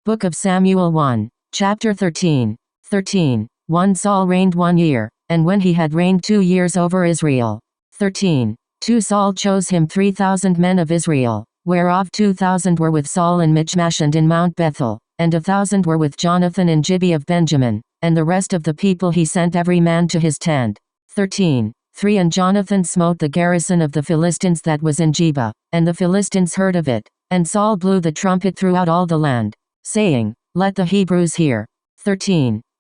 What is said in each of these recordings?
Book of Samuel 1, chapter 13. 1 Saul reigned 1 year, and when he had reigned 2 years over Israel. 2 Saul chose him 3,000 men of Israel, whereof 2,000 were with Saul in Michmash and in Mount Bethel, and 1,000 were with Jonathan in Gibeah of Benjamin, and the rest of the people he sent every man to his tent. 3 And Jonathan smote the garrison of the Philistines that was in Gibeah, and the Philistines heard of it, and Saul blew the trumpet throughout all the land, saying, Let the Hebrews hear.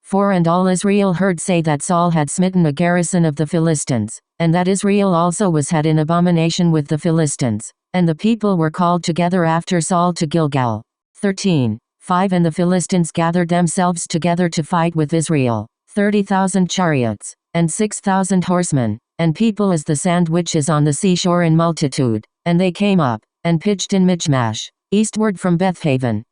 4 And all Israel heard say that Saul had smitten a garrison of the Philistines, and that Israel also was had in abomination with the Philistines, and the people were called together after Saul to Gilgal. 5 And the Philistines gathered themselves together to fight with Israel, 30,000 chariots, and 6,000 horsemen, and people as the sand which is on the seashore in multitude, and they came up, and pitched in Michmash, eastward from Bethaven.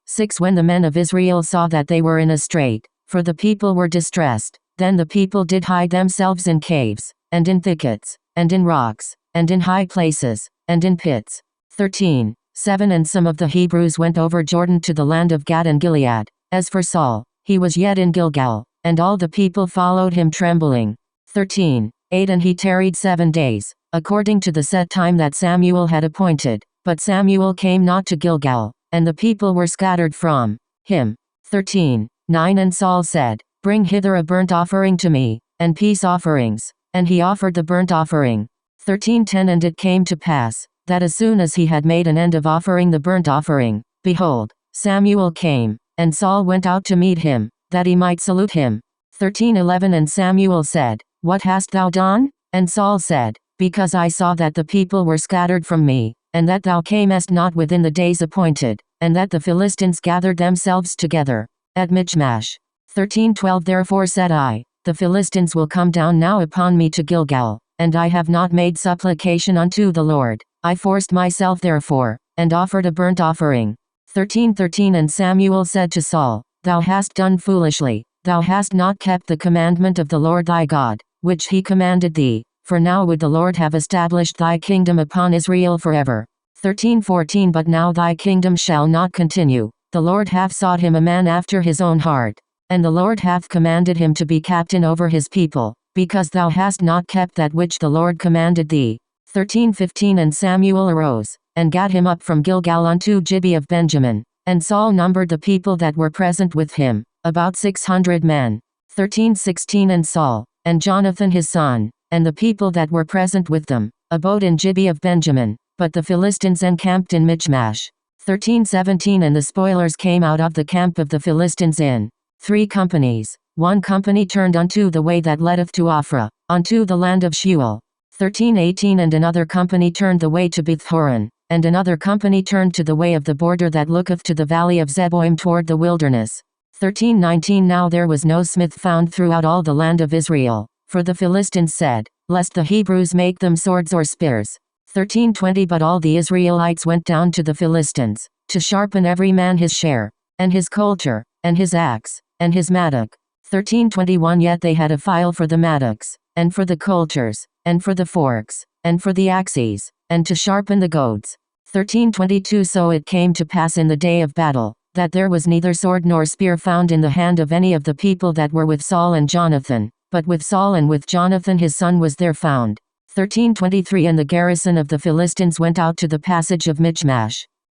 6 When the men of Israel saw that they were in a strait, for the people were distressed, then the people did hide themselves in caves, and in thickets, and in rocks, and in high places, and in pits. 7 And some of the Hebrews went over Jordan to the land of Gad and Gilead. As for Saul, he was yet in Gilgal, and all the people followed him trembling. 8 And he tarried 7 days, according to the set time that Samuel had appointed, but Samuel came not to Gilgal, and the people were scattered from him. 9 And Saul said, Bring hither a burnt offering to me, and peace offerings. And he offered the burnt offering. 10 And it came to pass, that as soon as he had made an end of offering the burnt offering, behold, Samuel came, and Saul went out to meet him, that he might salute him. 11 And Samuel said, What hast thou done? And Saul said, Because I saw that the people were scattered from me, and that thou camest not within the days appointed, and that the Philistines gathered themselves together at Michmash. 12 Therefore said I, The Philistines will come down now upon me to Gilgal, and I have not made supplication unto the Lord. I forced myself therefore, and offered a burnt offering. 13 And Samuel said to Saul, Thou hast done foolishly, thou hast not kept the commandment of the Lord thy God, which he commanded thee, for now would the Lord have established thy kingdom upon Israel forever. 14 But now thy kingdom shall not continue, the Lord hath sought him a man after his own heart, and the Lord hath commanded him to be captain over his people, because thou hast not kept that which the Lord commanded thee. 15 And Samuel arose, and gat him up from Gilgal unto Gibeah of Benjamin, and Saul numbered the people that were present with him, about 600 men. 16 And Saul, and Jonathan his son, and the people that were present with them, abode in Gibeah of Benjamin, but the Philistines encamped in Michmash. 17 And the spoilers came out of the camp of the Philistines in 3 companies. 1 company turned unto the way that leadeth to Ophrah, unto the land of Sheol. 18 And another company turned the way to Bethhoron, and another company turned to the way of the border that looketh to the valley of Zeboim toward the wilderness. 19 Now there was no smith found throughout all the land of Israel, for the Philistines said, Lest the Hebrews make them swords or spears. 20 But all the Israelites went down to the Philistines, to sharpen every man his share, and his coulter, and his axe, and his mattock. 21 Yet they had a file for the mattocks, and for the coulters, and for the forks, and for the axes, and to sharpen the goads. 22 So it came to pass in the day of battle, that there was neither sword nor spear found in the hand of any of the people that were with Saul and Jonathan, but with Saul and with Jonathan his son was there found. 23 And the garrison of the Philistines went out to the passage of Michmash,